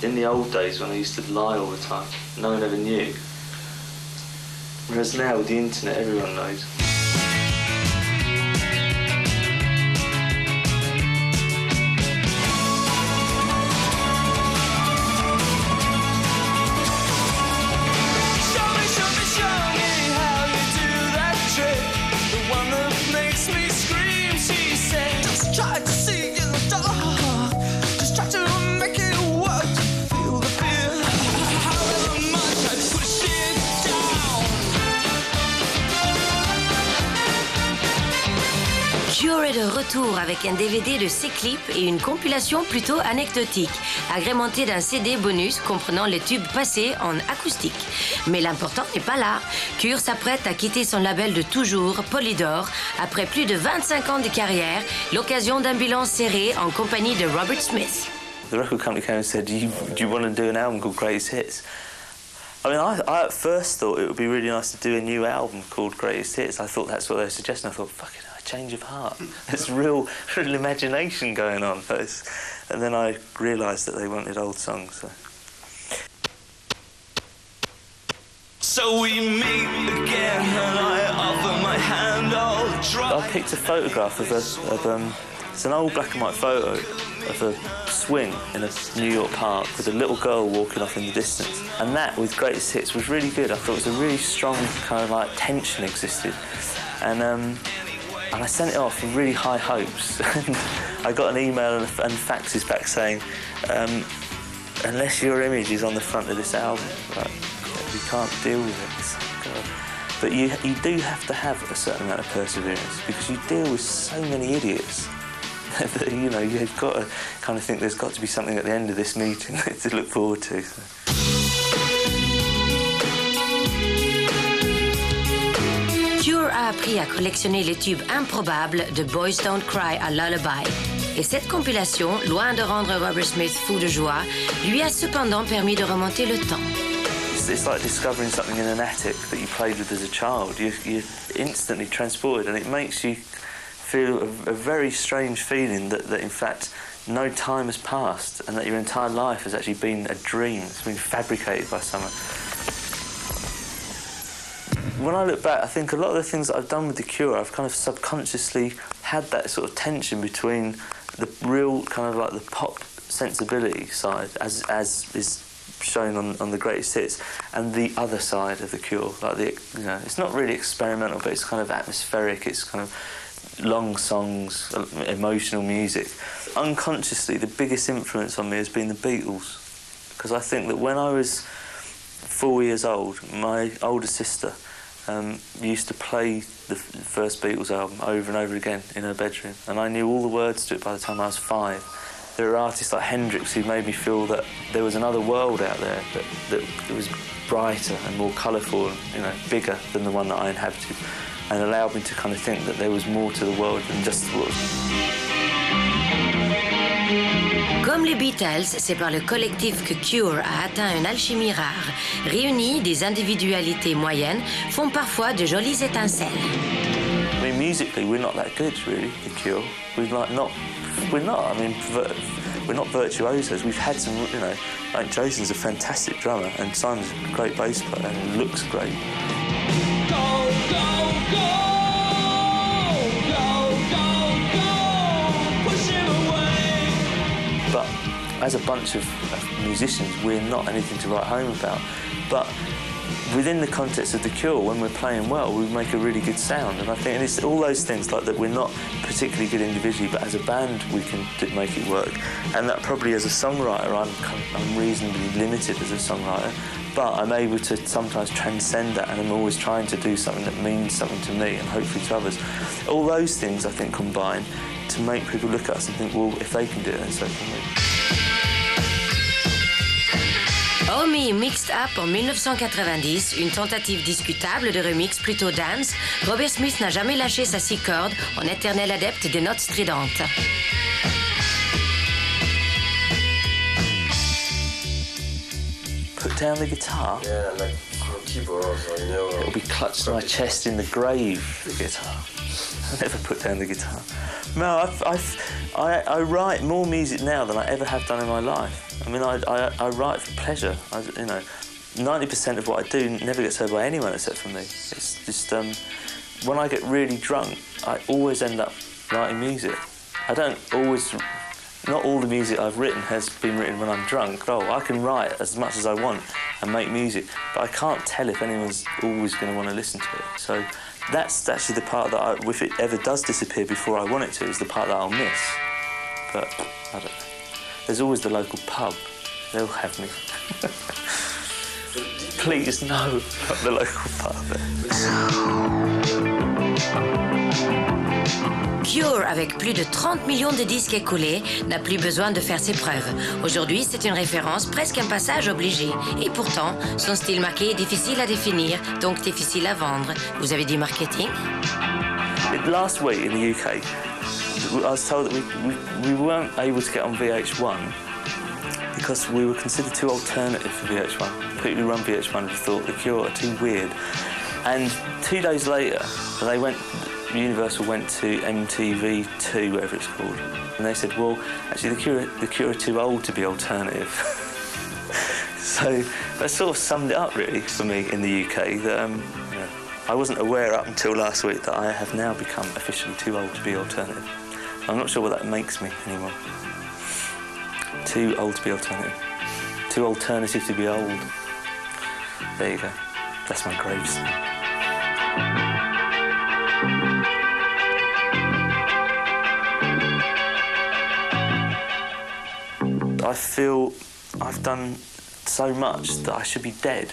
in the old days when I used to lie all the time, no one ever knew. Whereas now with the internet, everyone knows. Cure est de retour avec un DVD de ses clips et une compilation plutôt anecdotique, agrémentée d'un CD bonus comprenant les tubes passés en acoustique. Mais l'important n'est pas là. Cure s'apprête à quitter son label de toujours, Polydor, après plus de 25 ans de carrière, l'occasion d'un bilan serré en compagnie de Robert Smith. The record company came and said, do you want to do an album called Greatest Hits? I mean, I at first thought it would be really nice to do a new album called Greatest Hits. I thought that's what they were suggesting. I thought, fuck it, a change of heart. There's real imagination going on. And then I realised that they wanted old songs. So we meet again, and I offer my hand all dry. I picked a photograph of it's an old black and white photo of a swing in a New York park with a little girl walking off in the distance. And that, with Greatest Hits, was really good. I thought it was a really strong kind of like tension existed. And I sent it off with really high hopes. And I got an email and faxes back saying, unless your image is on the front of this album, like, we can't deal with it. It's like, but you do have to have a certain amount of perseverance because you deal with so many idiots. That, you know, you've got to kind of think there's got to be something at the end of this meeting to look forward to. So. Cure a appris à collectionner les tubes improbables de Boys Don't Cry à Lullaby. Et cette compilation, loin de rendre Robert Smith fou de joie, lui a cependant permis de remonter le temps. It's like discovering something in an attic that you played with as a child. You're instantly transported, and it makes you feel a very strange feeling that in fact no time has passed and that your entire life has actually been a dream. It's been fabricated by someone. When I look back, I think a lot of the things that I've done with The Cure, I've kind of subconsciously had that sort of tension between the real kind of like the pop sensibility side, as is shown on the Greatest Hits, and the other side of The Cure. Like it's not really experimental, but it's kind of atmospheric. It's kind of long songs, emotional music. Unconsciously, the biggest influence on me has been the Beatles, because I think that when I was 4 years old, my older sister used to play the first Beatles album over and over again in her bedroom, and I knew all the words to it by the time I was 5. There are artists like Hendrix who made me feel that there was another world out there that was brighter and more colourful and, you know, bigger than the one that I inhabited, and allowed me to kind of think that there was more to the world than just what was. Comme les Beatles, c'est par le collectif que Cure a atteint une alchimie rare. Réunis, des individualités moyennes font parfois de jolies étincelles. I mean, musically, we're not that good, really, The Cure. We're not. I mean, we're not virtuosos. We've had some, you know, like Jason's a fantastic drummer and Simon's a great bass player and looks great. Go, go, go! Go, go, go! Push him away! But as a bunch of musicians, we're not anything to write home about. But within the context of The Cure, when we're playing well, we make a really good sound. And I think it's all those things, like that we're not particularly good individually, but as a band we can make it work. And that probably as a songwriter, I'm reasonably limited as a songwriter, but I'm able to sometimes transcend that, and I'm always trying to do something that means something to me and hopefully to others. All those things, I think, combine to make people look at us and think, well, if they can do it, then so can we. Homie Mixed Up en 1990, une tentative discutable de remix plutôt dance, Robert Smith n'a jamais lâché sa six cordes en éternel adepte des notes stridentes. Put down the guitar? Yeah, like keyboard also, you know. It'll be clutched to my chest in the grave, the guitar. I never put down the guitar. No, I write more music now than I ever have done in my life. I mean, I write for pleasure. 90% of what I do never gets heard by anyone except for me. It's just, when I get really drunk, I always end up writing music. I don't always... Not all the music I've written has been written when I'm drunk. Oh, I can write as much as I want and make music, but I can't tell if anyone's always going to want to listen to it. So that's actually the part that, if it ever does disappear before I want it to, is the part that I'll miss. But, I don't know. There's always the local pub. They'll have me. Please, no, not the local pub. Cure, avec plus de 30 millions de disques écoulés, n'a plus besoin de faire ses preuves. Aujourd'hui, c'est une référence, presque un passage obligé. Et pourtant, son style marqué est difficile à définir, donc difficile à vendre. Vous avez dit marketing? Last week in the UK, I was told that we weren't able to get on VH1 because we were considered too alternative for VH1. People who run VH1 thought the Cure are too weird. And 2 days later, Universal went to MTV2, whatever it's called, and they said, well, actually the Cure are too old to be alternative. So that sort of summed it up really for me in the UK, that I wasn't aware up until last week that I have now become officially too old to be alternative. I'm not sure what that makes me anymore. Too old to be alternative. Too alternative to be old. There you go. That's my gravestone. I feel I've done so much that I should be dead.